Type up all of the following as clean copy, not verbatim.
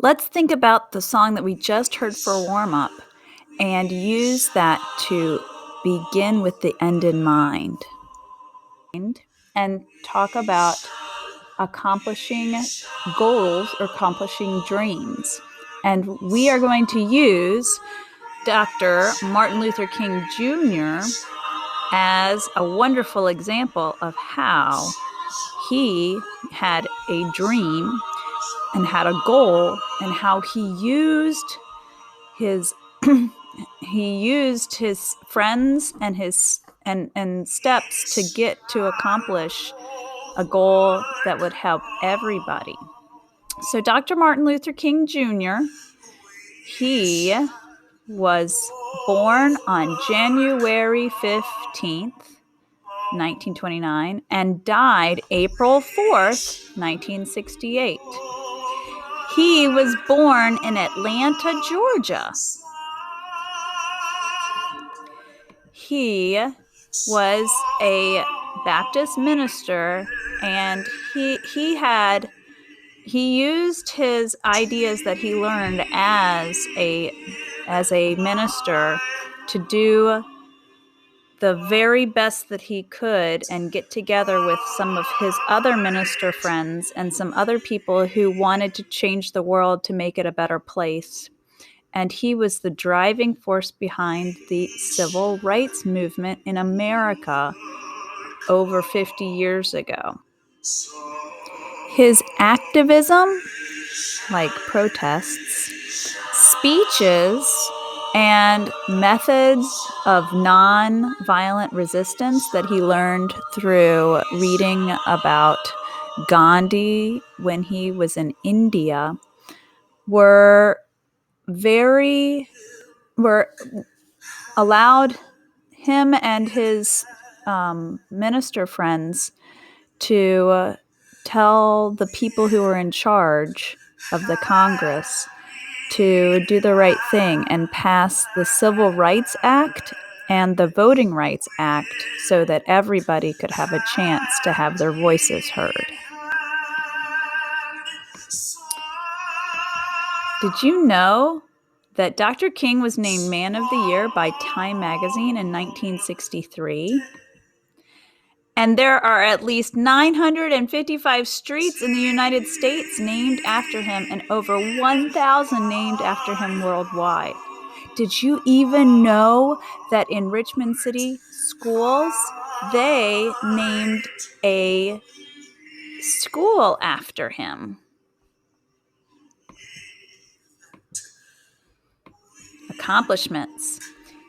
Let's think about the song that we just heard for warm up and use that to begin with the end in mind and talk about accomplishing goals or accomplishing dreams. And we are going to use Dr. Martin Luther King Jr. as a wonderful example of how he had a dream and had a goal and how he used his friends and his and steps to get to accomplish a goal that would help everybody. So Dr. Martin Luther King Jr., he was born on January 15th, 1929, and died April 4th, 1968. He was born in Atlanta, Georgia. He was a Baptist minister, and he used his ideas that he learned as a minister to do the very best that he could and get together with some of his other minister friends and some other people who wanted to change the world to make it a better place. And he was the driving force behind the civil rights movement in America over 50 years ago. His activism, like protests, speeches, and methods of non-violent resistance that he learned through reading about Gandhi when he was in India were allowed him and his minister friends to tell the people who were in charge of the Congress to do the right thing and pass the Civil Rights Act and the Voting Rights Act so that everybody could have a chance to have their voices heard. Did you know that Dr. King was named Man of the Year by Time magazine in 1963? And there are at least 955 streets in the United States named after him and over 1,000 named after him worldwide. Did you even know that in Richmond City schools, they named a school after him? Accomplishments.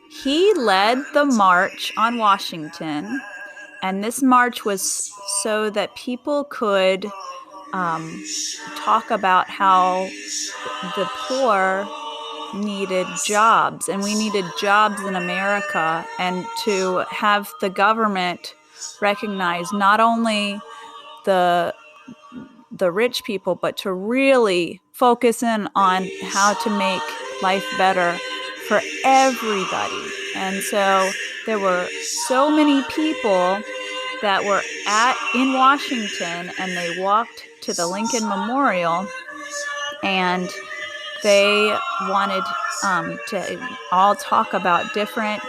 He led the March on Washington, and this march was so that people could talk about how the poor needed jobs, and we needed jobs in America, and to have the government recognize not only the rich people, but to really focus in on how to make life better for everybody. And so there were so many people that were in Washington, and they walked to the Lincoln Memorial, and they wanted to all talk about different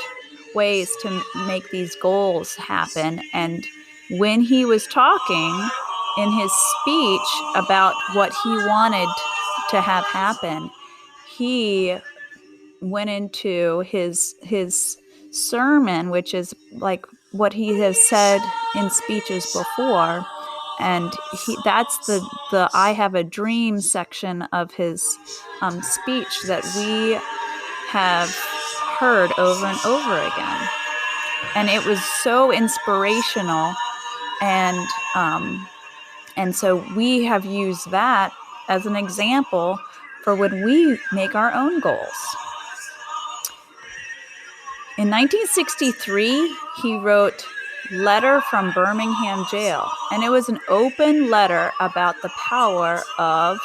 ways to make these goals happen. And when he was talking in his speech about what he wanted to have happen, he went into his sermon, which is like what he has said in speeches before. And that's the I Have a Dream section of his speech that we have heard over and over again. And it was so inspirational. And so we have used that as an example for when we make our own goals. In 1963, he wrote Letter from Birmingham Jail, and it was an open letter about the power of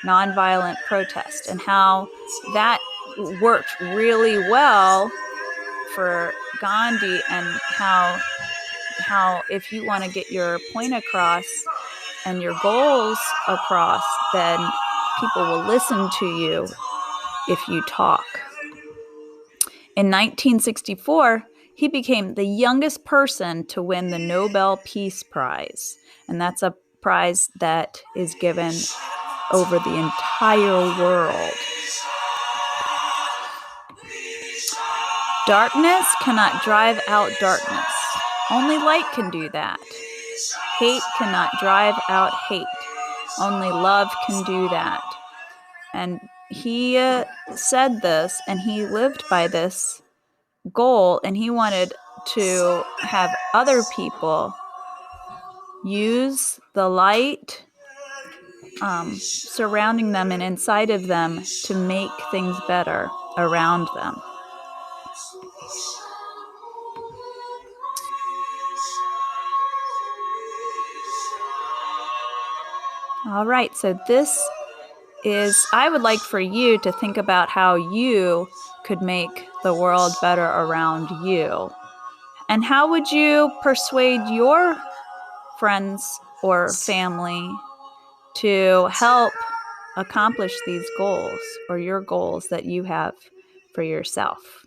nonviolent protest and how that worked really well for Gandhi, and how if you want to get your point across and your goals across, then people will listen to you if you talk. In 1964, he became the youngest person to win the Nobel Peace Prize. And that's a prize that is given over the entire world. Darkness cannot drive out darkness. Only light can do that. Hate cannot drive out hate. Only love can do that. And he said this, and he lived by this goal, and he wanted to have other people use the light surrounding them and inside of them to make things better around them. All right, so I would like for you to think about how you could make the world better around you. And how would you persuade your friends or family to help accomplish these goals or your goals that you have for yourself?